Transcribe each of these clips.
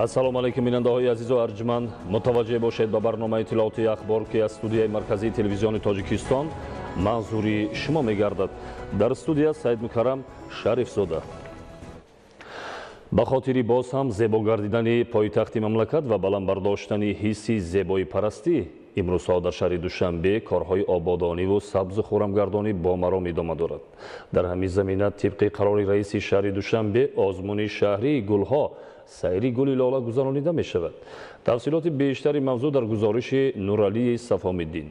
ассалому алайкум бинандаҳои азизу арҷманд, мутаваҷҷеҳ бошед ба барномаи иттилооти ахбор ки аз студияи марказии телевизиони Тоҷикистон манзури шумо мегардад. Дар студия Саид Мукаррам Шарифзода. ба хотири боз ҳам зебо гардидани пойтахти мамлакат ва баландбардоштани ҳисси зебоипарастӣ имрӯзҳо дар шаҳри Душанбе корҳои ободониву сабзу хӯрамгардонӣ бомаром идома дорад. Дар ҳамин замина тибқи қарори раиси шаҳри Душанбе озмуни шаҳрии гулҳо сайри гули лола гузаронида мешавад. Тафсилоти бештари мавзӯъ дар гузориши Нуралии Сафомиддин.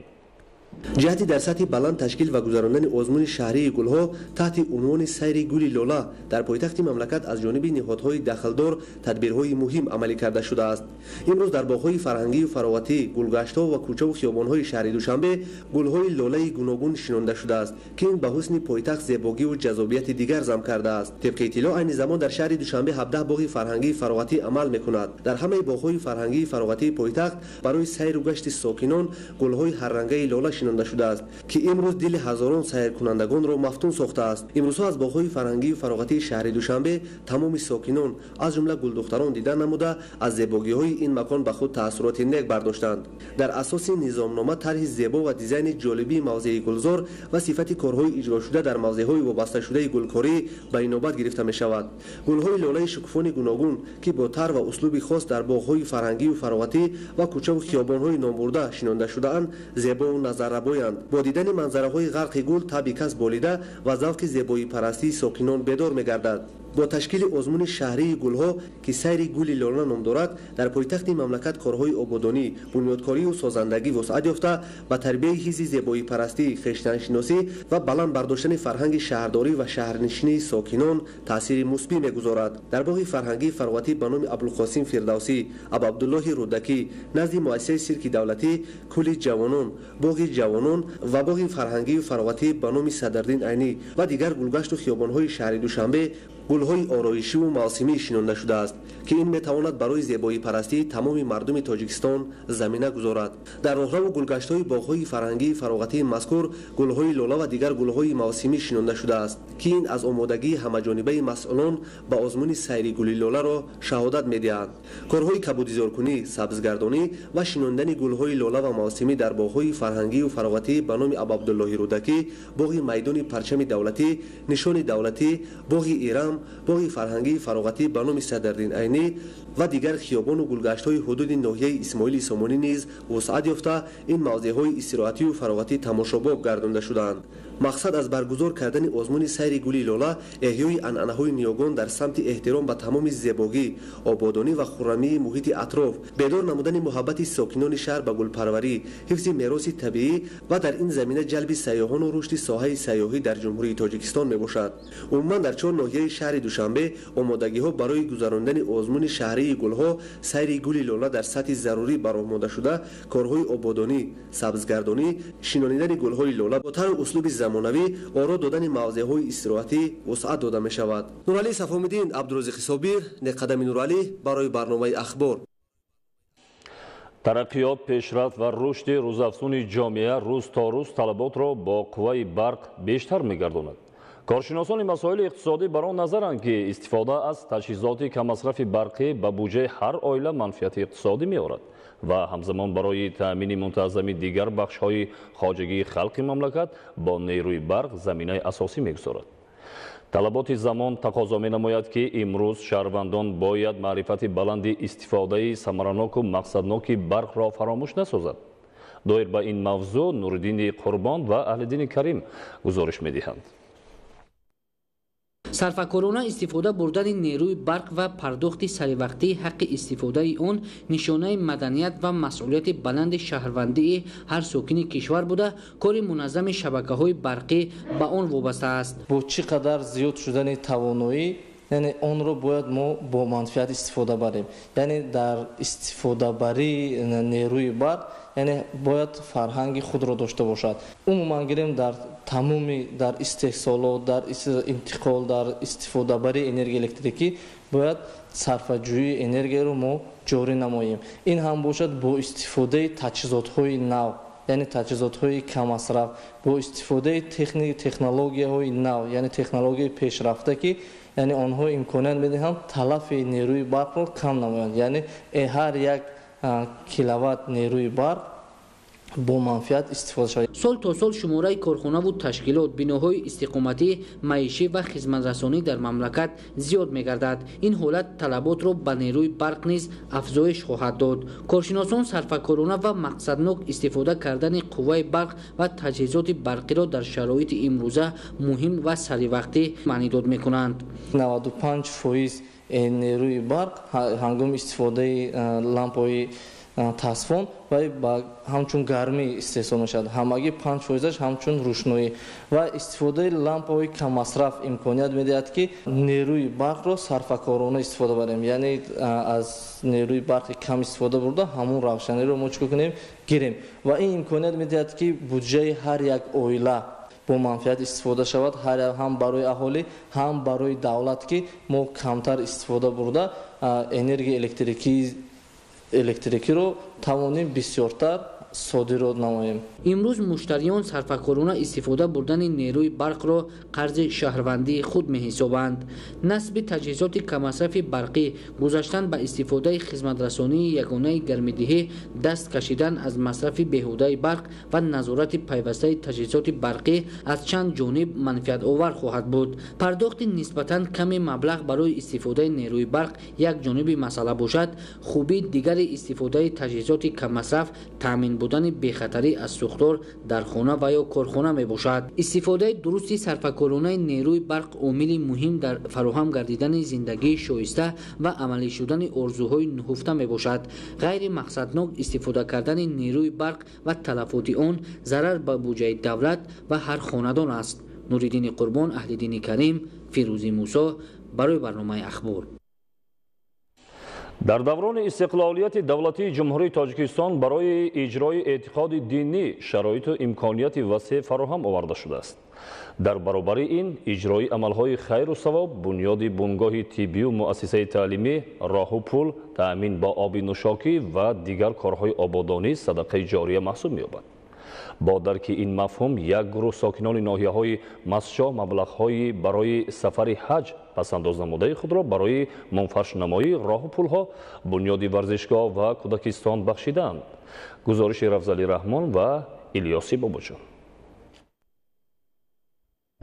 ҷиҳати дар сатҳи баланд ташкил ва гузарондани озмуни шаҳрии гулҳо таҳти унвони сайри гули лола дар пойтахти мамлакат аз ҷониби niҳодҳои дахлдор тадбирҳои муҳим амалӣ карда шудааст. имрӯз дар боғҳои фарҳангию фароватӣ, гулгаштҳо ва кӯчаву хиёбонҳои шаҳри Душанбе гулҳои лолаи гуногун шинонда шудааст ки ин ба ҳусни пойтахт зебогиву ҷазобияти дигар зам кардааст. тибқи иттилоъ айни замон дар шаҳри Душанбе 17 боғи фарҳангии фароватӣ амал мекунад. дар ҳамаи боғҳои фарҳангии фароватии пойтахт барои сайру гашти сокинон гулҳои ҳаррангаи лола шинонда шудааст ки имрӯз дили ҳазорон сайркунандагонро мафтун сохтааст. имрӯзҳо аз боғҳои фарҳангии фароватии шаҳри Душанбе тамоми сокинон аз ҷумла гулдухтарон дидан намуда аз зебогиҳои ин макон ба худ таассуроти нек бардоштанд. дар асоси низомнома тарҳи зебо ва дизайни ҷолибии мавзеи гулзор ва сифати корҳои иҷрошуда дар мавзеъҳои вобасташудаи гулкорӣ ба инобат гирифта мешавад. гулҳои лолаи шукуфони гуногун ки бо тар ва услуби хос дар боғҳои фарҳангию фароватӣ ва кӯчаву хиёбонҳои номбурда шинонда шудаанд зебову назаррабоянд. бо дидани манзараҳои ғарқи гул таби кас болида ва завқи зебоипарастии сокинон бедор мегардад. бо ташкили озмуни шаҳрии гулҳо ки сайри гули лола ном дорад дар пойтахти мамлакат корҳои ободонӣ, бунёдкорию созандагӣ вусъат ёфта ба тарбияи ҳисси зебоипарастӣ, хештаншиносӣ ва баланд бардоштани фарҳанги шаҳрдорӣ ва шаҳрнишинии сокинон таъсири мусбӣ мегузорад. дар боғи фарҳангии фароватӣ ба номи Абулқосим Фирдавсӣ, Абдуллоҳи Рудакӣ, назди муассисаи сирки давлатӣ, Кӯли ҷавонон, боғи ҷавонон ва боғи фарҳангию фароватӣ ба номи Садрдин Айнӣ ва дигар гулгашту хиёбонҳои шаҳри Душанбе гулҳои ороишиву мавсимӣ шинонда шудааст ки ин метавонад барои зебоипарастии тамоми мардуми Тоҷикистон замина гузорад. дар роҳраву гулгаштҳои боғҳои фарҳангии фароватии мазкур гулҳои лола ва дигар гулҳои мавсимӣ шинонда шудааст ки ин аз омодагии ҳамаҷонибаи масъулон ба озмуни сайри гули лоларо шаҳодат медиҳанд. корҳои кабудизоркунӣ, сабзгардонӣ ва шинондани гулҳои лола ва мавсимӣ дар боғҳои фарҳангию фароватӣ ба номи Абдуллоҳи Рудакӣ, боғи майдони парчами давлатӣ, нишони давлатӣ, боғи Ирам, боғи фарҳангии фароватӣ ба номи Садрдин Айнӣ ва дигар хиёбону гулгаштҳои ҳудуди ноҳияи Исмоили Сомонӣ низ вусъат ёфта ин мавзеъҳои истироҳатию фароватӣ тамошобоб гардонда шудаанд. мақсад аз баргузор кардани озмуни сайри гули лола эҳёи анъанаҳои ниёгон дар самти эҳтиром ба тамоми зебогӣ, ободонӣ ва хуррамии муҳити атроф, бедор намудани муҳаббати сокинони шаҳр ба гулпарварӣ, ҳифзи мероси табиӣ ва дар ин замина ҷалби сайёҳону рушди соҳаи сайёҳӣ дар ҷумҳурии Тоҷикистон мебошад. умуман дар 4 ноҳияи шаҳри Душанбе омодагиҳо барои гузарондани озмуни шаҳрии гулҳо сайри гули лола дар сатҳи зарурӣ бароҳмода шуда корҳои ободонӣ, сабзгардонӣ, шинонидани гулҳои лола бо тару услуби замонавӣ, оро додани мавзеъҳои истироҳатӣ вусъат дода мешавад. Нуралии Сафомиддин, Абдурозиқи Собир, Неқадами Нуралӣ барои барномаи ахбор. тараққиёт, пешрафт ва рушди рӯзафзуни ҷомеа рӯз то рӯз талаботро бо қувваи барқ бештар мегардонад. коршиносони масоили иқтисодӣ бар он назаранд ки истифода аз таҷҳизоти камасрафи барқӣ ба буҷаи ҳар оила манфиати иқтисодӣ меорад ва ҳамзамон барои таъмини мунтазами дигар бахшҳои хоҷагии халқи мамлакат бо нерӯи барқ заминаи асосӣ мегузорад. талаботи замон тақозо менамояд ки имрӯз шаҳрвандон бояд маърифати баланди истифодаи самараноку мақсадноки барқро фаромӯш насозад. доир ба ин мавзӯъ Нуриддини Қурбон ва Аҳлиддини Карим гузориш медиҳанд. сарфакорона истифода бурдани нерӯи барқ ва пардохти саривақтии ҳаққи истифодаи он нишонаи маданият ва масъулияти баланди шаҳрвандии ҳар сокини кишвар буда кори муназзами шабакаҳои барқӣ ба он вобаста аст. бо чӣ қадар зиёд шудани тавоноӣ яъне онро бояд мо бо манфиат истифода барем. яъне дар истифодабарии нерӯи барқ яъне бояд фарҳанги худро дошта бошад. умуман гирем дар тамоми дар истеҳсолот, дар интиқол, дар истифодабарии энергияи электрикӣ бояд сарфаҷӯии энергияро мо ҷорӣ намоем. ин ҳам бошад бо истифодаи таҷҳизотҳои нав, яъне таҷҳизотҳои камасраф, бо истифодаи технологияҳои нав, яъне технологияи пешрафта ки یعنی آنها امکانات میدهند تلف نیروی برق را کم نمایند. یعنی هر یک کیلووات نیروی برق با منفعت استفاده شود. سال تا سال شماره کارخانه و تشکیلات، بناهای استقامتی، معیشی و خدمترسانی در مملکت زیاد می‌گردد. این حالت طلبات را به نیروی برق نیز افزایش خواهد داد. کارشناسان صرفه‌کارانه و مقصدناک استفاده کردن قوه برق و تجهیزات برقی را در شرایط امروزه مهم و سریع معنیداد می‌کنند. 95% نیروی برق هنگام استفاده لامپ‌های تصفن و همچون گرمی استحصال میشد. همگی 5% همچون روشنایی و استفاده لامپ‌های کم مصرف امکانیت میدهد که نیروی برق را صرفه‌کارانه استفاده بریم. یعنی از نیروی برق کم استفاده برده همون روشنی رو ما چیکار کنیم گیریم و این امکانیت میدهد که بودجه هر یک عائله با منفعت استفاده شود، هم برای اهالی هم برای دولت که ما کمتر استفاده برده انرژی الکتریکی رو توانیم بسیارتر صادرات نماییم. امروز مشتریان صرفه‌کارانه استفاده بردن نیروی برق را قرض شهروندی خود می‌حسابند. نصب تجهیزات کم مصرف برقی، گذاشتن به استفاده خدمترسانی یگانه گرمایدهی، دست کشیدن از مصرف بیهوده برق و نظارت پیوسته تجهیزات برقی از چند جانب منفعت آور خواهد بود. پرداخت نسبتاً کم مبلغ برای استفاده نیروی برق یک جانبی مسئله باشد، خوبی دیگر استفاده تجهیزات کم مصرف تامین بودن بی‌خطری از سوختار در خانه و یا کارخانه می باشد. استفاده درستی صرفه‌کارانه نیروی برق عامل مهم در فراهم گردیدن زندگی شایسته و عملی شدن آرزوهای نهفته می باشد. غیر مقصدناک استفاده کردن نیروی برق و تلفات آن ضرر به بودجه دولت و هر خاندان است. نوریدین قربان، اهل دین کریم، فیروزی موسی برای برنامه اخبار. در دوران استقلالیت دولتی جمهوری تاجیکستان برای اجرای اعتقاد دینی شرایط و امکانیت وسیع فراهم آورده شده است. در برابر این اجرای عملهای خیر و ثواب، بنیاد بنگاه طبی و مؤسسه تعلیمی، راه و پل، تأمین با آب نوشاکی و دیگر کارهای آبادانی صدقه جاریه محسوب می‌یابد. با درک این مفهوم، یک گروه ساکنان ناحیه‌های مسجد مبلغ‌های برای سفر حج پسنداز نموده خود را برای منفرش نمایی راه و پل‌ها، بنیاد ورزشگاه و کودکستان بخشیدند. گزارش رفضلی رحمان و الیاسی باباجان.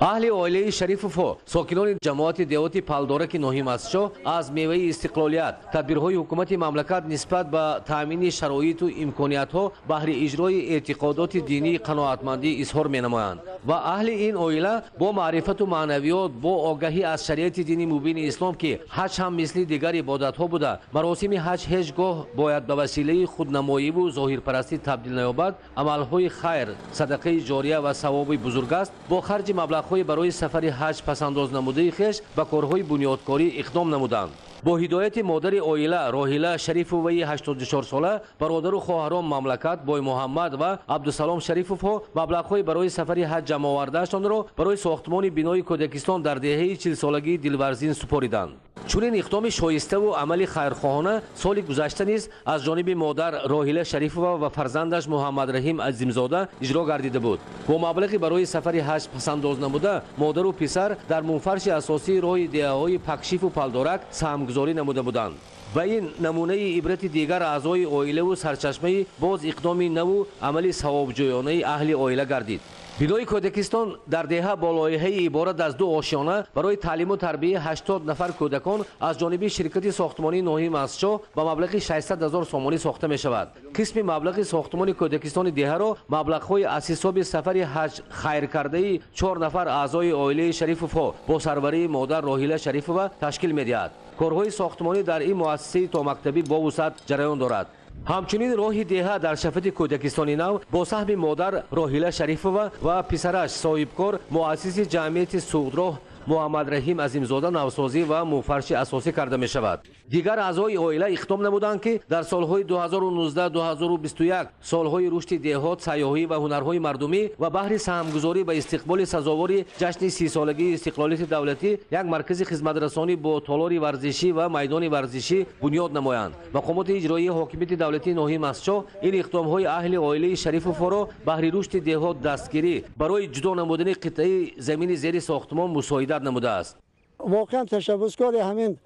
اهل عائله شریف فو ساکنان جماعت دیوتی پالدورک نوحی مسجد از میوه استقلالیت تدبیرهای حکومت مملکت نسبت به تامین شرایط و امکانیت‌ها بهر اجرای اعتقادات دینی قناعتمندی اظهار می‌نمایند و اهل این عائله با معرفت و معنویات با آگاهی از شریعت دینی مبین اسلام که حج هم مثل دیگر عبادت‌ها بوده، مراسم حج هیچگاه باید به وسیله خودنمایی و ظاهرپرستی تبدیل نیابد، عمل‌های خیر، صدقه جاریه و ثواب بزرگ است. با خرج مبلغ برای سفر حج پسنداز نموده خیش و کارهای بنیادکاری اقدام نمودند. با هدایت مادر عائله راحله شریف وی 84 ساله، برادر و خواهران مملکت بای محمد و عبدالسلام شریفوف مبلغ‌های برای سفر حج جمع آوردهشان را برای ساختمان بنای کودکستان در دهه 40 سالگی دلورزین سپاریدند. چنین اقدام شایسته و عمل خیرخواهانه سال گذشته نیز از جانب مادر راحله شریفوف و فرزندش محمد رحیم عظیمزاده اجرا گردیده بود. با مبلغی برای سفر حج پسنداز نموده، مادر و پسر در منفرش اساسی راه دهه‌های پکشیف و پالدورک سهمگذاری نموده بودند. و این نمونه عبرت دیگر اعضای عائله و سرچشمه باز اقدام نو عمل ثوابجویانه اهل عائله گردید. بنای کودکستان در دهه با لایحه عبارت از 2 آشیانه برای تعلیم و تربیت 80 نفر کودکان از جانب شرکت ساختمانی نوحی مسجد با مبلغ 600,000 سومانی ساخته می شود. قسم مبلغ ساختمان کودکستان دهه را مبلغ‌های از حساب سفر حج خیر کرده 4 نفر اعضای عائله شریفوف با سروری مادر راحله شریفوف تشکیل می دهد. کارهای ساختمانی در این مؤسسه تا مکتبی با وسعت جریان دارد. همچنین راه دهه در شفت کودکستان نو با سهم مادر راحله شریفوف و پسرش صاحبکار مؤسس جمعیت سوغدراه محمد رحیم عظیمزاده نوسازی و منفرش اساسی کرده می شود. دیگر اعضای عائله اقدام نمودند که در سالهای 2019-2021 سالهای رشد دهات، سیاحی و هنرهای مردمی و بهر سهمگذاری به استقبال سزاوار جشن 30 سالگی استقلالیت دولتی یک مرکز خدمترسانی با تالار ورزشی و میدان ورزشی بنیاد نمایند. مقامات اجرایی حاکمیت دولتی نوحی مسجد این اقدامهای اهل عائله شریفوف را بهر رشد دهات دستگیری برای جدا نمودن قطعه زمین زیر ساختمان مساعدت نموده است. واقعا تشبثکار همین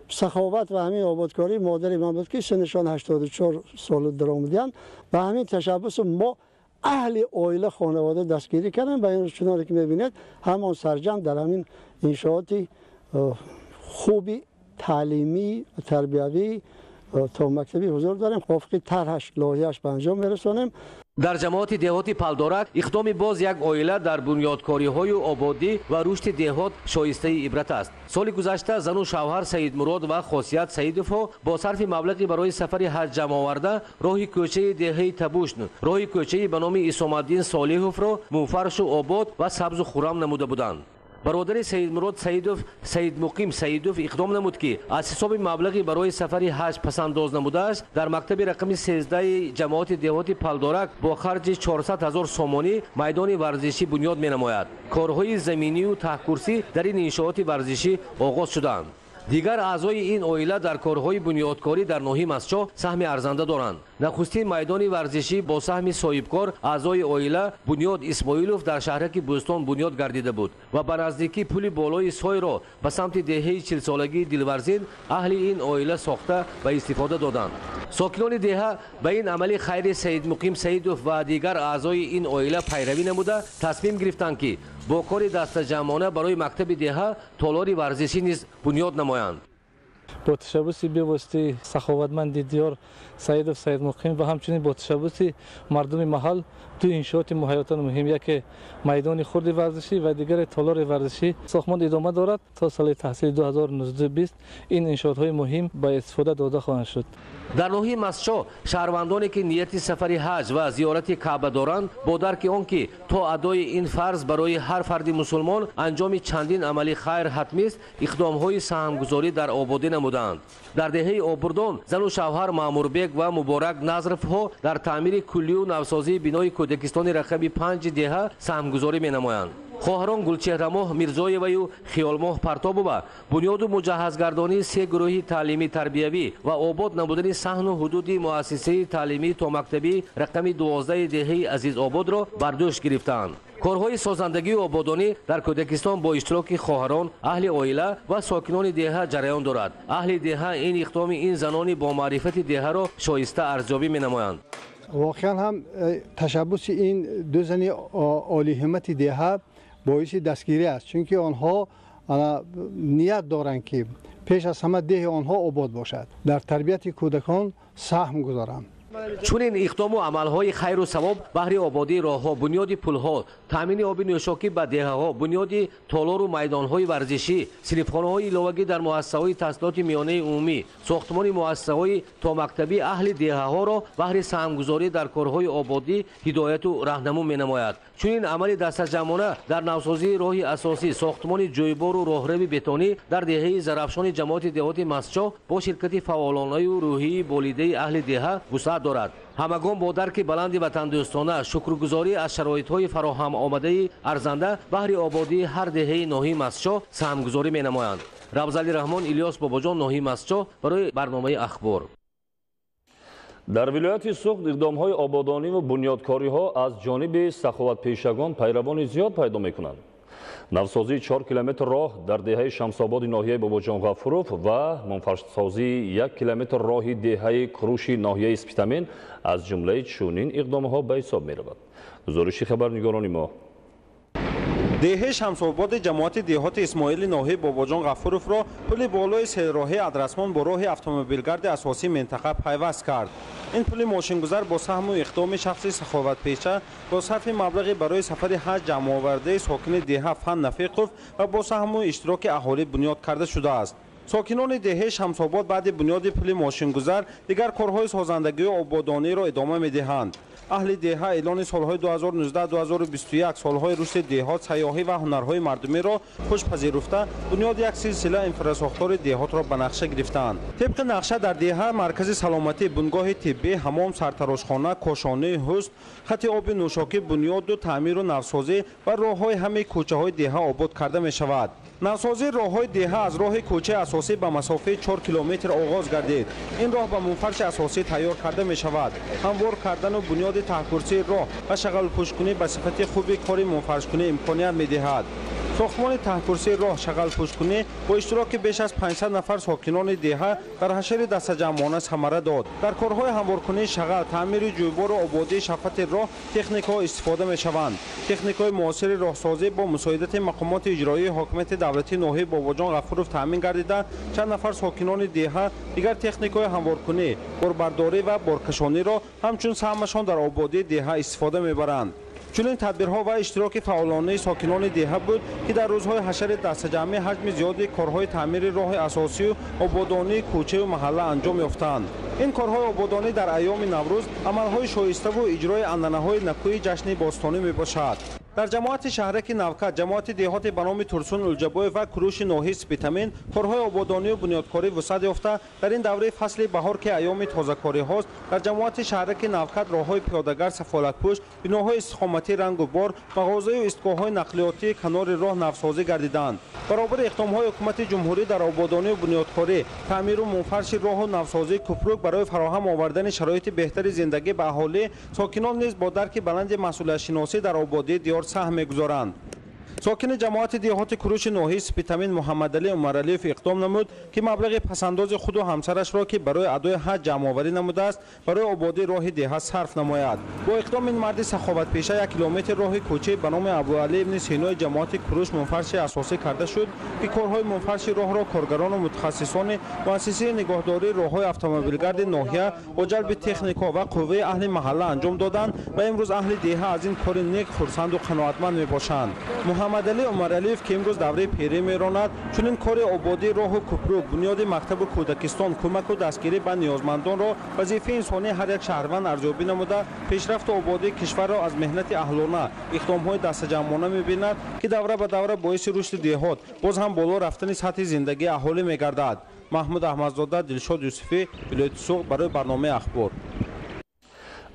سخاوت و همین آبادکاری مادر من بود که سنشان 84 سال درآمدیان و همین تشبث ما اهل عائله خانواده دستگیری کردن. و چنانکه که میبینید همان سرجم در همین انشاءات خوبی تعلیمی و تربیوی تا مکتبی حضور داریم. وفق طرحش لایحه‌اش به انجام میرسانیم. در جماعت دهاتی پالدورک اقدام باز یک عائله در بنیادکاری‌های آبادی و رشد دهات شایسته عبرت است. سال گذشته زن و شوهر سید مراد و خاصیت سیدوف با صرف مبلغی برای سفر حج جمع آورده راه کوچه دهه تبوشن، راه کوچه به نام اسم‌الدین صالحوف را منفرش و آباد و سبز و خرم نموده بودند. برادر سید مراد سیدوف سید مقیم سیدوف اقدام نمود که از حساب مبلغی برای سفر حج پسنداز نموده است در مکتب رقم 13 جماعت دهاتی پالدورک با خرج 400,000 سومانی میدان ورزشی بنیاد می نماید. کارهای زمینی و ته‌کرسی در این انشاءات ورزشی آغاز شدند. دیگر اعضای این عائله در کارهای بنیادکاری در ناحیه مسجد سهم ارزنده دارند. نخستین میدان ورزشی با سهم صاحبکار اعضای عائله بنیاد اسماعیلوف در شهرک بوستان بنیاد گردیده بود و به نزدیکی پل بالای سوی را به سمت دهه 40 سالگی دلورزین اهل این عائله ساخته و استفاده دادند. ساکنان دهه به این عمل خیر سید مقیم سیدوف و دیگر اعضای این عائله پیروی نموده تصمیم گرفتند که با کار دست جمعانه برای مکتب دهه تالار ورزشی نیز بنیاد نمایند. با تشبث به واسطه سخاوتمند دیار سیدوف سید مقیم و همچنین با تشبث مردم محل دو انشاءات مهیاتاً مهم، یک میدان خرد ورزشی و دیگر تالار ورزشی ساختمان ادامه دارد. تا سال تحصیل 2019-20 این انشاءات‌های مهم به استفاده داده خواهند شد. در ناحیه مسجد شهروندانی که نیت سفر حج و زیارت کعبه دارند با درک آنکه تا ادای این فرض برای هر فرد مسلمان انجام چندین عمل خیر حتمی است اقدام‌های سهمگذاری در آبادی نمودند. در دهه آبردان زن و شوهر ماموربک و مبارک نظرف‌ها در تعمیر کلی و نوسازی بنای کودکستان رقم 5 دهه سهمگذاری می‌نمایند. خواهران گلچهرماه میرزایوی و خیالماه پرتابووا بنیاد و مجهزگردانی 3 گروه تعلیمی تربیوی و آباد نمودن صحن و حدود مؤسسه تعلیمی تا مکتبی رقم 12 دهه عزیز آباد را بر دوش گرفتند. کارهای سازندگی و آبادانی در کودکستان با اشتراک خواهران، اهل عائله و ساکنان دهه جریان دارد. اهل دهه این اقدام این زنان با معرفت دهه را شایسته ارزیابی می‌نمایند. واقعا هم تشبث این دو زن عالی همت دهه باعث دستگیری است، چون که آنها نیت دارند که پیش از همه ده آنها آباد باشد، در تربیت کودکان سهم گذارند. چون این اقدام و عملهای خیر و ثواب بهر آبادی راهها، بنیاد پلها، تامین آب نوشاکی به دهه‌ها، بنیاد تالار و میدانهای ورزشی، صنفخانه‌های علاوگی در مؤسسه‌های تحصیلات میانه عمومی، ساختمان مؤسسه‌های تا مکتبی اهل دهه‌ها را بهر سهمگذاری در کارهای آبادی هدایت و راهنمایی می‌نماید. چون این عمل دست جمعانه در نوسازی راه اساسی، ساختمان جویبار و راهروی بتونی در دهه زرافشان جماعت دهاتی مسجد با شرکت فعالانه و روحی بولیده اهل دهه وسعت دارد. همگان با درک بلند وطندوستانه شکرگزاری از شرایط‌های فراهم آمده ارزنده بهر آبادی هر دهه ناحیه مسجد سهمگذاری می‌نمایند. رمزعلی رحمان، الیاس باباجان، ناحیه مسجد برای برنامه اخبار. در ولایت سوخت اقدام‌های آبادانی و بنیادکاری‌ها از جانب سخاوتپیشگان پیروان زیاد پیدا می‌کنند. نوسازی 4 کیلومتر راه در دهه شمس‌آباد ناحیه باباجان غفوروف و منفرش‌سازی 1 کیلومتر راه دهه کروشی ناحیه اسپیتامین از جمله چنین اقدام‌ها به حساب می‌رود. گزارش خبرنگاران ما. دهه شمس‌آباد جماعت دهات اسماعیل ناحیه باباجان غفوروف را پل بالای سه‌راهه ادرسمان با راه اتومبیلگرد اساسی منطقه پیوست کرد. این پل ماشینگذر با سهم و اقدام شخصی سخاوتپیشه با صرف مبلغی برای سفر حج جمع آورده ساکن دهه فن نفیقوف و با سهم و اشتراک اهالی بنیاد کرده شده است. ساکنان دهه شمس‌آباد بعد بنیاد پل ماشینگذر دیگر کارهای سازندگی و آبادانی را ادامه می‌دهند. اهل دهه اعلان سالهای 2019-2021 سالهای رشد دهات، سیاحی و هنرهای مردمی را خوش پذیرفته بنیاد یک سلسله انفراساختار دهات را به نقشه گرفتند. طبق نقشه در دهه مرکز سلامتی، بنگاه طبی، حمام، سرتراشخانه، کاشانه، حسن، خط آب نوشاکی، بنیاد و تعمیر و نوسازی و راههای همه کوچه‌های دهه آباد کرده می شود. نوسازی راههای دهه از راه کوچه اساسی به مسافه 4 کیلومتر آغاز گردید. این راه به منفرش اساسی تیار کرده می شود. هموار کردن و بنیاد ته‌کرسی راه و شغل پوشکنی به صفت خوبی کار منفرش کنی امکانیت می دهد. ساختمان ته‌کرسی راه شغل پوشکنی با اشتراک بیش از 500 نفر ساکنان دهه در حشر دسته‌جمعانه ثمره داد. در کارهای هموارکنی شغل، تعمیر جویبار و آبادی شفط راه تکنیک‌ها استفاده می‌شوند. تکنیک‌های معاصر راهسازی با مساعدت مقامات اجرایی حاکمیت دولتی ناحیه باباجان غفورов تامین گردیده، چند نفر ساکنان دهه دیگر تکنیک‌های هموارکنی، باربرداری و بارکشانی را همچون سهمشان در آبادی دهه استفاده می‌برند. چنین تدبیرها و اشتراک فعالانه ساکنان دهه بود که در روزهای حشر دسته‌جمعی حجم زیادی کارهای تعمیر راه اساسی و آبادانی کوچه و محله انجام یافتند. این کارهای آبادانی در ایام نوروز عملهای شایسته و اجرای عنعنه‌های نکوی جشن باستانی میباشد. در جماعت شهرک نوکت، جماعت دهات به نام ترسون الجبای و کروش ناحیه سپیتامین کارهای آبادانی و بنیادکاری وسعت یافته. در این دوره فصل بهار که ایام تازه‌کاری هاست، در جماعت شهرک نوکت راههای پیاده‌گر سفالت‌پوش، بناهای استقامتی رنگ و بار، مغازه و ایستگاه‌های نقلیاتی کنار راه نوسازی گردیدند. برابر اقدام‌های حکومت جمهوری در آبادانی و بنیادکاری، تعمیر و منفرش راه و نوسازی کوپروک برای فراهم آوردن شرایط بهتر زندگی به اهالی، ساکنان نیز با درک بلند مسئولیت شناسی در آبادی دیار سهم می‌گذارند. ساکن جماعت دهات کروش ناحیه سپیتامین محمد علی عمرعلیف اقدام نمود که مبلغ پسنداز خود و همسرش را که برای ادای حج جمع‌آوری نموده است برای آبادی راه دهه صرف نماید. با اقدام این مرد سخاوت‌پیشه 1 کیلومتر راه کوچه به نام ابوعلی ابن سینا جماعت کروش منفرش اساسی کرده شد که کارهای منفرش راه را کارگران و متخصصان مؤسسه نگهداری راه‌های اتومبیلگرد ناحیه با جلب تکنیک‌ها و قوه اهل محله انجام دادند و امروز اهل دهه از این کار نیک خرسند و قناعتمند میباشند. محمد علی عمرعلیف که امروز دوره پیری میراند، چون این کار آبادی راه و کوپروک، بنیاد مکتب کودکستان، کمک و دستگیری به نیازمندان را وظیفه انسانی هر یک شهروند ارزیابی نموده، پیشرفت آبادی کشور را از مهنت اهلانه، اقدام‌های دسته‌جمعانه می‌بیند که دوره به دوره باعث رشد دهات، باز هم بالا رفتن سطح زندگی اهالی می‌گردد. محمود احمدزاده، دلشاد یوسفی، ولایت سوق برای برنامه اخبار.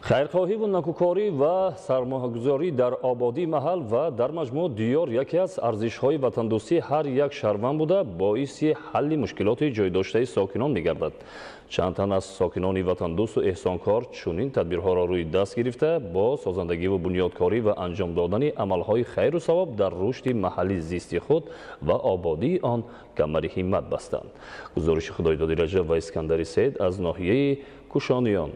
خیرخواهی و نکوکاری و سرمایه‌گذاری در آبادی محل و در مجموع دیار یکی از ارزش‌های وطن‌دوستی هر یک شهروند بوده باعث حل مشکلات جایداشته ساکنان می‌گردد. چند تن از ساکنان وطن‌دوست و احسانکار چنین تدبیرها را روی دست گرفته با سازندگی و بنیادکاری و انجام دادن عملهای خیر و ثواب در رشد محلی زیستی خود و آبادی آن کمر همت بستند. گزارش خدایداد رجب و اسکندر سید از ناحیه کوشانیان.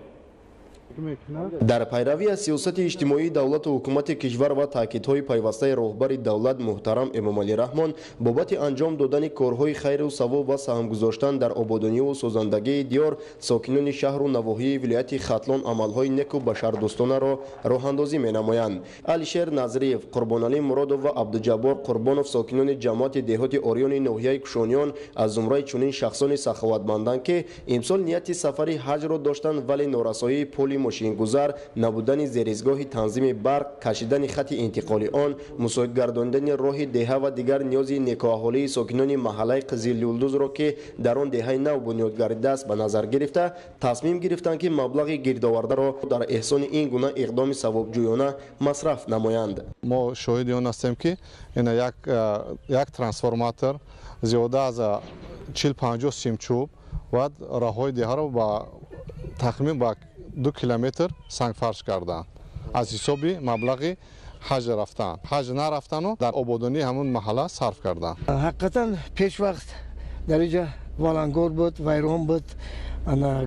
در پیروی از سیاست اجتماعی دولت و حکومت کشور و تاکیدهای پیوسته راهبر دولت محترم امام علی رحمان بابت انجام دادن کارهای خیر و ثواب و سهم گذاشتن در آبادانی و سازندگی دیار، ساکنان شهر و نواحی ولایت ختلان عملهای نیک و بشردوستانه را راه اندازی می‌نمایند. علیشیر نظریف، قربان علی مرادov و عبدالجبار قربانov ساکنان جماعت دهات اوریان ناحیه کوشانیان از زمره چنین شخصان سخاوتمندند که امسال نیت سفر حج را داشتند ولی نارسایی پل ماشینگذار، نبودن زیرزگاه تنظیم برق، کشیدن خط انتقالی آن، مساعد گرداندن راه دهه و دیگر نیاز نیکوحالی ساکنان محله قزل یلدوز را که در آن دهه نو بنیاد گردیده است به نظر گرفته تصمیم گرفتند که مبلغ گردآورده را در احسان این گونه اقدام ثوابجویانه مصرف نمایند. ما شاهد آن هستیم که این یک ترانسفورماتور زیاده از 40-50 سیم چوب و راههای دهه را با تخمین با 2 کیلومتر سنگ فرش کردند. از حسابی مبلغ حج رفتن، حج نرفتن و در آبادانی همون محله صرف کردند. حقیقتا پیش وقت در اینجا والنگور بود، ویران بود،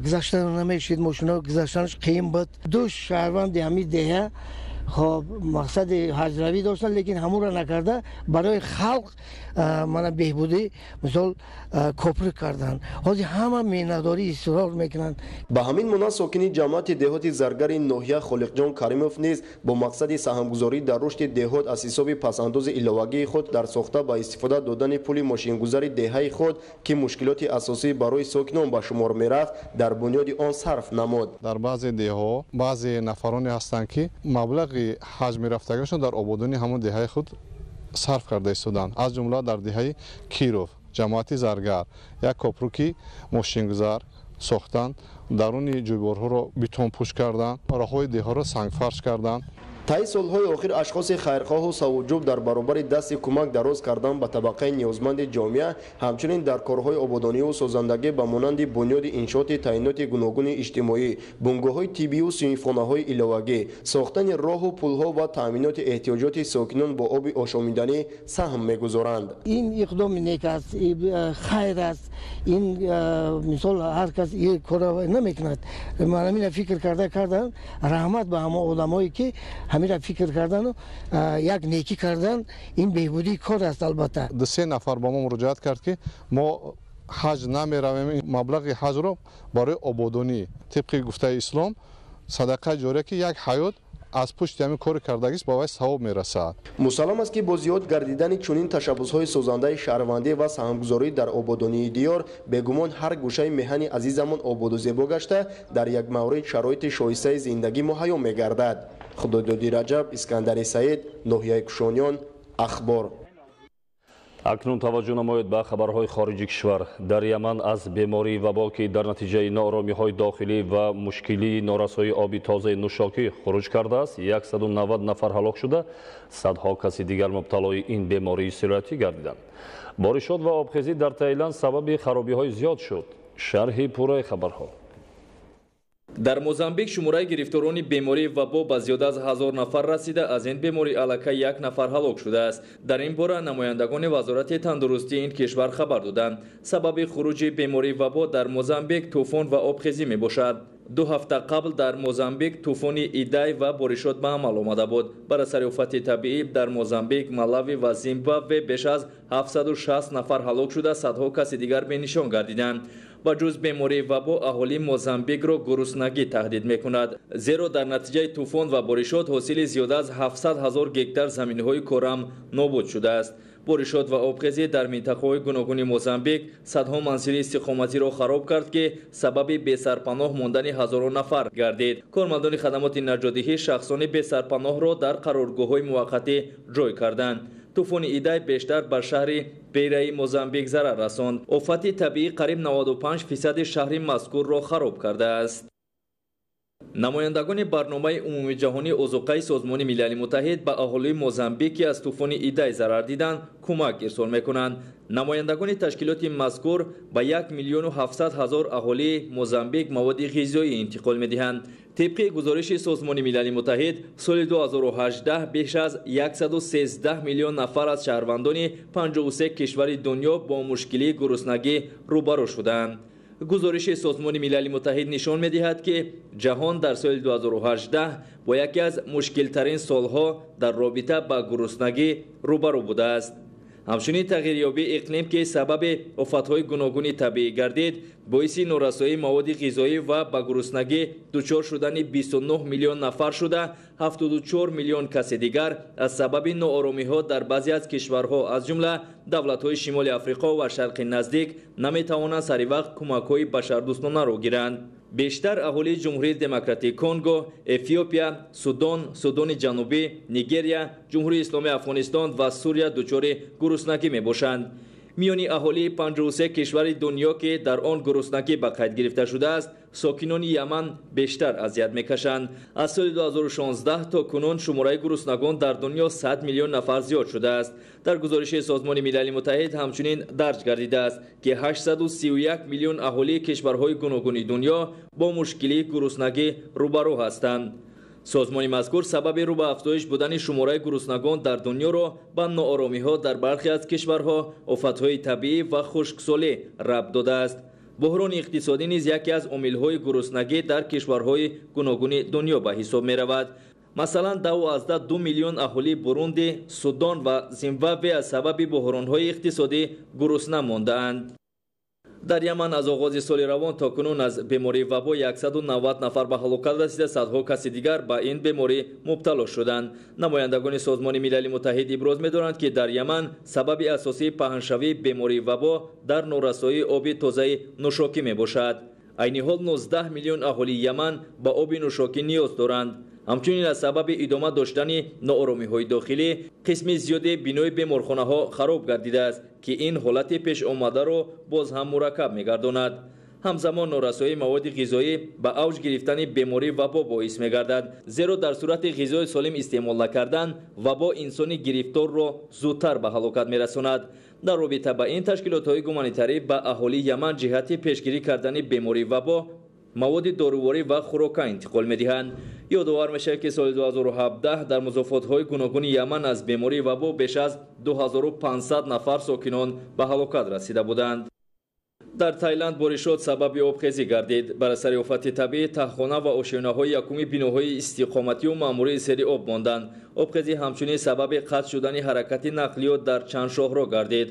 گذشتن نمیشید، ماشینا گذشتنش قیم بود. دو شهروند همین دهه خب مقصد حج روی داشتن لیکن همون را نکرده برای خلق من بهبودی مثال کوپر کردن. حاضر همه میناداری اصرار میکنن. به همین مناسبت ساکنین جماعت دهات زرگر ناحیه خالق جان کریموف نیز با مقصد سهمگذاری در رشد دهات از حساب پسنداز علاوگی خود در ساخته با استفاده دادن پل ماشینگذاری دهه خود که مشکلات اساسی برای ساکنان به شمار میرفت در بنیاد آن صرف نمود. در بعضی دهها بعضی نفرانی هستند که مبلغ حج میرفتگیشون در آبادانی همون دهه خود صرف کرده ایستادند. از جمله در دهه کیروف جماعت زرگر یک کوپروکی ماشینگذار ساختند، درون جویبارها را بتون پوش کردند، راههای دهه را سنگ فرش کردند. طی солҳои охир ашхоси хайрхоҳу савуҷӯб дар баробари дасти кӯмак дароз кардан ба табақаи ниёзманди ҷомеа, ҳамчунин дар корҳои ободониву созандагӣ ба монанди бунёди иншооти таъиноти гуногуни иҷтимоӣ, бунгоҳҳои тиббию синфхонаҳои иловагӣ, сохтани роҳу пулҳо ва таъминоти эҳтиёҷоти сокинон бо оби ошомиданӣ саҳм мегузоранд. ин иқдоми нек аст, хайр аст. ин мисол ҳар кас ин кора намекунад. ман ҳамина фикр кардан раҳмат ба ҳама одамое ки ҳамира фикр кардану як некӣ кардан. ин беҳбудии кор аст. албатта 2-3 нафар ба мо муроҷиат кард ки мо ҳаҷ намеравем, маблағи ҳаҷро барои ободонӣ тибқи гуфтаи ислом садақа ҷория ки як ҳаёт аз пушти ҳамин кори кардагист ба вай савоб мерасад. мусаллам аст ки бо зиёд гардидани чунин ташаббусҳои созандаи шаҳрвандӣ ва саҳмгузорӣ дар ободонии диёр бегумон ҳар гӯшаи меҳани азизамон ободу зебо гашта дар як маврид шароити шоистаи зиндагӣ муҳайё мегардад. худододи раҷаб, искандари саид, ноҳияи кушониён, ахбор. акнун таваҷҷӯҳ намоед ба хабарҳои хориҷи кишвар. дар яман аз бемории вабо ки дар натиҷаи нооромиҳои дохилӣ ва мушкилии норасоии оби тозаи нӯшокӣ хуруҷ кардааст, 190 нафар ҳалок шуда, садҳо каси дигар мубталои ин бемории сироятӣ гардиданд. боришот ва обхезӣ дар Таиланд сабаби харобиҳои зиёд шуд. шарҳи пурраи хабарҳо. дар Мозамбик шумораи гирифторони бемории вабо ба зиёда аз 1000 нафар расида, аз ин беморӣ аллакай 1 нафар ҳалок шудааст. дар ин бора намояндагони вазорати тандурустии ин кишвар хабар доданд. сабаби хуруҷи бемории вабо дар Мозамбик тӯфон ва обхезӣ мебошад. 2 ҳафта қабл дар Мозамбик тӯфони Идай ва боришот ба амал омада буд. бар асари офати табиӣ дар Мозамбик, Малави ва Зимбабве беш аз 760 нафар ҳалок шуда, садҳо каси дигар бенишон гардиданд. ба ҷуз бемории вабо аҳолии Мозамбикро гуруснагӣ таҳдид мекунад, зеро дар натиҷаи тӯфон ва боришот ҳосили зиёда аз 700 000 гектар заминҳои корам нобуд шудааст. боришот ва обхезӣ дар минтақаҳои гуногуни Мозамбик садҳо мансили истиқоматиро хароб кард ки сабаби бесарпаноҳ мондани ҳазорон нафар гардид. кормандони хадамоти наҷотдиҳӣ шахсони бесарпаноҳро дар қароргоҳҳои муваққатӣ ҷой карданд. тӯфони Идай бештар бар шаҳри Бейраи Мозамбик зарар расонд. офати табиӣ қариб 95% шаҳри мазкурро хароб кардааст. намояндагони барномаи умумии ҷаҳонии озуқаи Созмони Милали Муттаҳид ба аҳолии Мозамбик ки аз тӯфони Идай зарар диданд кӯмак ирсол мекунанд. намояндагони ташкилоти мазкур ба 1 миллион 700 000 аҳолии Мозамбик маводи ғизоӣ интиқол медиҳанд. طبق گزارش سازمان ملل متحد سال 2018 بیش از 113 میلیون نفر از شهروندان 53 کشور دنیا با مشکل گرسنگی روبرو شدند. گزارش سازمان ملل متحد نشان می‌دهد که جهان در سال 2018 با یکی از مشکل‌ترین سالها در رابطه با گرسنگی روبرو بوده است. همچنین تغییریابی اقلیم که سبب آفت‌های گوناگون طبیعی گردید باعث نارسایی مواد غذایی و به گرسنگی دچار شدن 29 میلیون نفر شده، 74 میلیون کس دیگر از سبب ناآرامی‌ها در بعضی از کشورها از جمله دولت‌های شمال آفریقا و شرق نزدیک نمی‌توانند سری وقت کمک‌های بشردوستانه را گیرند. بیشتر اهالی جمهوری دموکراتیک کنگو، اتیوپیا، سودان جنوبی، نیگریا، جمهوری اسلامی افغانستان و سوریه دچار گرسنگی میباشند. میانی اهالی 53 کشور دنیا که در آن گرسنگی به قید گرفته شده است، ساکنان یمن بیشتر اذیت میکشند. از سال 2016 تا کنون شماره گرسنگان در دنیا 100 میلیون نفر زیاد شده است. در گزارش سازمان ملل متحد همچنین درج گردیده است که 831 میلیون اهالی کشورهای گوناگون دنیا با مشکل گرسنگی روبرو هستند. سازمان مذکور سبب رو به افزایش بودن شماره گرسنگان در دنیا را به ناآرامی‌ها در برخی از کشورها، آفت‌های طبیعی و خشکسالی ربط داده است. بحران اقتصادی نیز یکی از عامل‌های گرسنگی در کشورهای گوناگون دنیا به حساب می‌رود. مثلا 12 میلیون اهالی بروندی، سودان و زیمبابوه از سبب بحران‌های اقتصادی گرسنه مانده‌اند. در یمن از آغاز سال روان تا کنون از بیماری وبا 190 نفر به هلاکت رسیده، صدها کس دیگر به این بیماری مبتلا شدند. نمایندگان سازمان ملل متحد ابراز می‌دارند که در یمن سبب اساسی پهنشوی بیماری وبا در نارسایی آب تازه نوشاکی میباشد. عین حال 19 میلیون اهالی یمن به آب نوشاکی نیاز دارند. همچنین از سبب ادامه داشتن ناآرامی‌های داخلی قسم زیادی بنای بیمارخانه‌ها خراب گردیده است که این حالت پیش آمده را باز هم مرکب می‌گرداند. ҳамзамон норасоии маводи ғизоӣ ба авҷ гирифтани беморӣ вабо боис мегардад, зеро дар сурати ғизои солим истеъмол накардан вабо инсони гирифторро зудтар ба ҳалокат мерасонад. дар робита ба ин ташкилотҳои гуманитарӣ ба аҳолии Яман ҷиҳати пешгирӣ кардани бемории вабо маводи доруворӣ ва хӯрока интиқол медиҳанд. ёдовар мешавад ки соли 2017 дар музофотҳои гуногуни Яман аз бемории вабо беш аз 2500 нафар сокинон ба ҳалокат расида буданд. дар Таиланд боришот сабаби обхезӣ гардид. бар асари офати табиӣ таҳхона ва ошёнаҳои якуми биноҳои истиқоматию маъмурии зери об монданд. обхезӣ ҳамчунин сабаби қатъ шудани ҳаракати нақлиёт дар чанд шоҳроҳ гардид.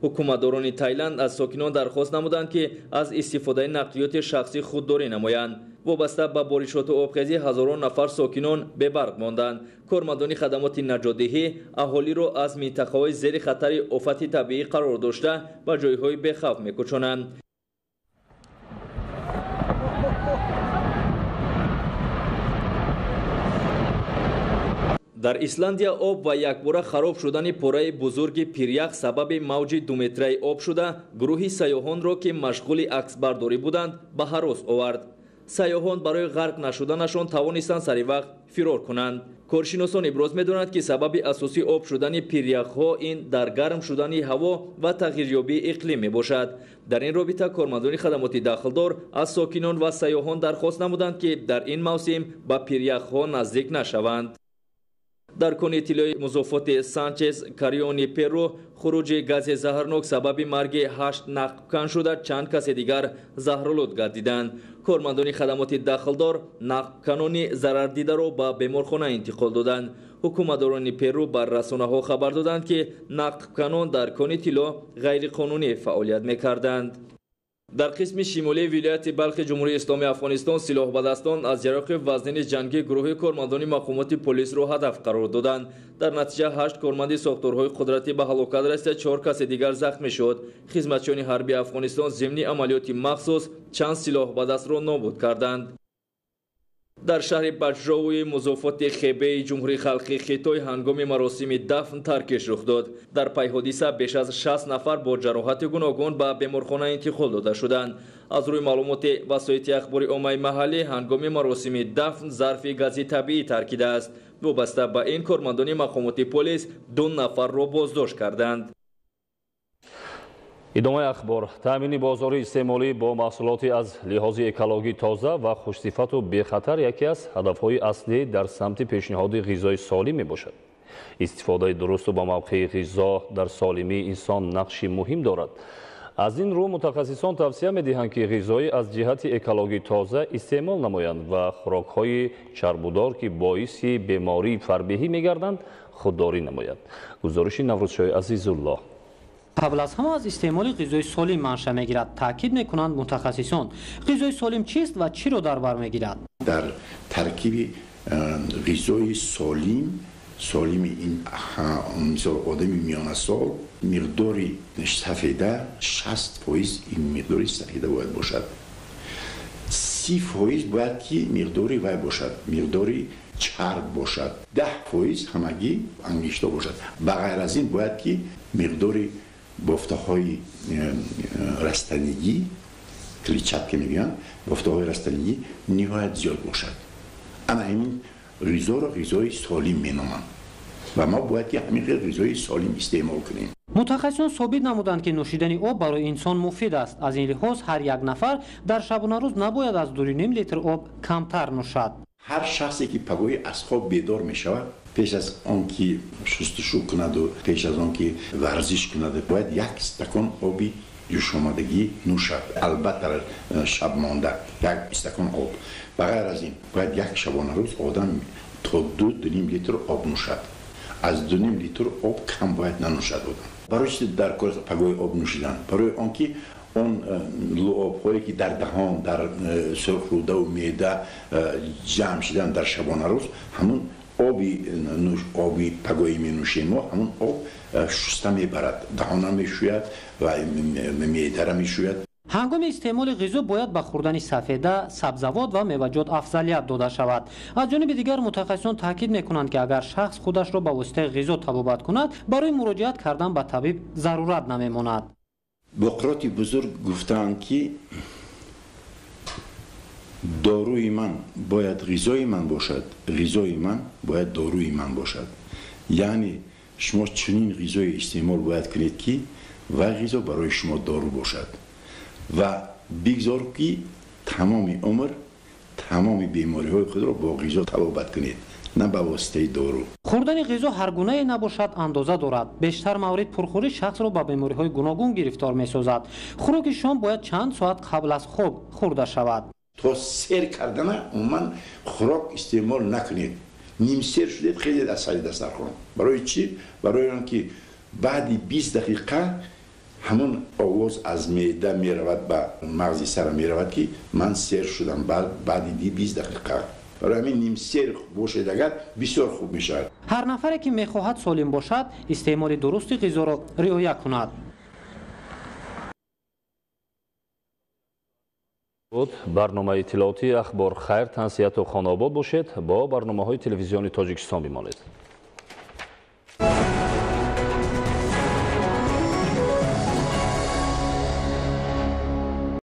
ҳукуматдорони Таиланд аз сокинон дархост намуданд ки аз истифодаи нақлиёти шахсӣ худдорӣ намоянд. вобаста ба боришоту обхезӣ ҳазорон нафар сокинон бебарқ монданд. кормандони хадамоти наҷотдиҳӣ аҳолиро аз минтақаҳои зери хатари офати табиӣ қарор дошта ба ҷойҳои бехавф мекӯчонанд. дар Исландия об ва якбора хароб шудани пораи бузурги пирях сабаби мавҷи 2 метраи об шуда гурӯҳи сайёҳонро ки машғули аксбардорӣ буданд ба ҳарос овард. сайёҳон барои ғарқ нашуданашон тавонистанд сари вақт фирор кунанд. коршиносон иброз медонанд ки сабаби асосии об шудани пиряхҳо ин дар гарм шудани ҳаво ва тағйирёбии иқлим мебошад. дар ин робита кормандони хадамоти дахлдор аз сокинон ва сайёҳон дархост намуданд ки дар ин мавсим ба пиряхҳо наздик нашаванд. дар кони иттилои музофоти Санчес Кариони Перу хуруҷи гази заҳрнок сабаби марги 8 нақбкан шуда чанд касе дигар заҳролуд гардиданд. кормандони хадамоти дахлдор нақбканони зарардидаро ба беморхона интиқол доданд. ҳукуматдорони Перу бар расонаҳо хабар доданд ки нақбканон дар кони тилло ғайриқонунӣ фаъолият мекарданд. дар қисми шимолии вилояти Балхи ҷумҳурии Исломии Афғонистон силоҳбадастон аз ҷароқи вазнини ҷангӣ гурӯҳи кормандони мақомоти полисро ҳадаф қарор доданд. дар натиҷа 8 корманди сохторҳои қудратӣ ба ҳалокат расида, 4 касе дигар захмӣ шуд. хизматчиёни ҳарбии Афғонистон зимни амалиёти махсус чанд силоҳбадастро нобуд карданд. дар шаҳри баҷроуи музофоти Хебеи ҷумҳурии халқии Хитой ҳангоми маросими дафн таркиш рух дод. дар пай ҳодиса беш аз 60 нафар бо ҷароҳати гуногун ба беморхона интиқол дода шуданд. аз рӯи маълумоти васоити ахбори оммаи маҳаллӣ ҳангоми маросими дафн зарфи гази табиӣ таркидааст. вобаста ба ин кормандони мақомоти полис 2 нафарро боздошт карданд. идомаи ахбор. таъмини бозори истеъмолӣ бо маҳсулоти аз лиҳози экологӣ тоза ва хушсифату бехатар яке аз ҳадафҳои аслӣ дар самти пешниҳоди ғизои солим мебошад. истифодаи дурусту ба мавқеи ғизо дар солимии инсон нақши муҳим дорад. аз ин рӯ мутахассисон тавсия медиҳанд ки ғизои аз ҷиҳати экологӣ тоза истеъмол намоянд ва хӯрокҳои чарбудор ки боиси бемории фарбеҳӣ мегарданд худдорӣ намоянд. гузориши Наврӯзшоҳи Азизуллоҳ. қабл аз ҳама аз истеъмоли ғизои солим манша мегирад. таъкид мекунанд мутахассисон. ғизои солим чист ва чиро дар бар мегирад? дар таркиби ғизои солими ин одами миёнасол миқдори сафеда 60% ин миқдори сафеда бояд бошад. 30% бояд ки миқдори вай бошад, миқдори чарб бошад. 10% ҳамагӣ ангишто бошад. ба ғайр аз ин бояд ки миқдори бофтаҳои растанигӣ, клетчатка мегӯянд, бофтаҳои растанигӣ ниҳоят зиёд бошад. ана ин ғизоро ғизои солим меноманд ва ма бояд ки ҳамин ғизои солим истеъмол кунем. мутахассисон собит намуданд ки нӯшидани об барои инсон муфид аст. аз ин лиҳоз ҳар як нафар дар шабонарӯз набояд аз 2.5 литр об камтар нӯшад. ҳар шахсе ки пагои аз хоб бедор мешавад, пеш аз он ки шустушӯ кунаду пеш аз он ки варзиш кунаду бояд 1 стакон оби ҷӯшомадагӣ нӯшад. албатта шаб монда 1 стакон об. ба ғайр аз ин бояд як шабонарӯз одам то 2.5 литр об нӯшад. аз 2.5 литр об кам бояд нанӯшад одам. барои чӣ дар кори пагои об нӯшидан? барои он ки он луобҳое ки дар даҳон, дар сурхрудаву меъда ҷамъ шудан дар шабонарӯз, ҳамун оби пагои менӯшем мо ҳамун об шуста мебарад, даҳона мешӯяд ва меъдара мешӯяд. ҳангоми истеъмоли ғизо бояд ба хӯрдани сафеда, сабзавот ва меваҷот афзалият дода шавад. аз ҷониби дигар мутахассисон таъкид мекунанд ки агар шахс худашро ба воситаи ғизо табобат кунад, барои муроҷиат кардан ба табиб зарурат намемонад. боқироти бузург гуфтанд ки доруи ман бояд ғизои ман бошад, ғизои ман бояд доруи ман бошад. яъне шумо чунин ғизое истеъмол бояд кунед ки ва ғизо барои шумо дору бошад ва бигзор ки тамоми умр тамоми бемориҳои худро бо ғизо табобат кунед, на ба воситаи дору. хӯрдани ғизо ҳар гунае набошад андоза дорад. бештар маврид пурхӯрӣ шахсро ба бемориҳои гуногун гирифтор месозад. хӯроки шом бояд чанд соат қабл аз хоб хӯрда шавад. то сер кардана умуман хӯрок истеъмол накунед. ним сер шудед хелед аз сари дастархон. барои чӣ? барои он ки баъди 20 дақиқа ҳамон овоз аз меъда меравад ба мағзи сара меравад ки ман сер шудам баъди 20 дақиқа. барои ҳамин нимсер бошед агар бисёр хуб мешавад. ҳар нафаре ки мехоҳад солим бошад истеъмоли дурусти ғизоро риоя кунад. барномаи иттилооти ахбор хайр, тансияту хонобод бошед. бо барномаҳои телевизиони Тоҷикистон бимонед.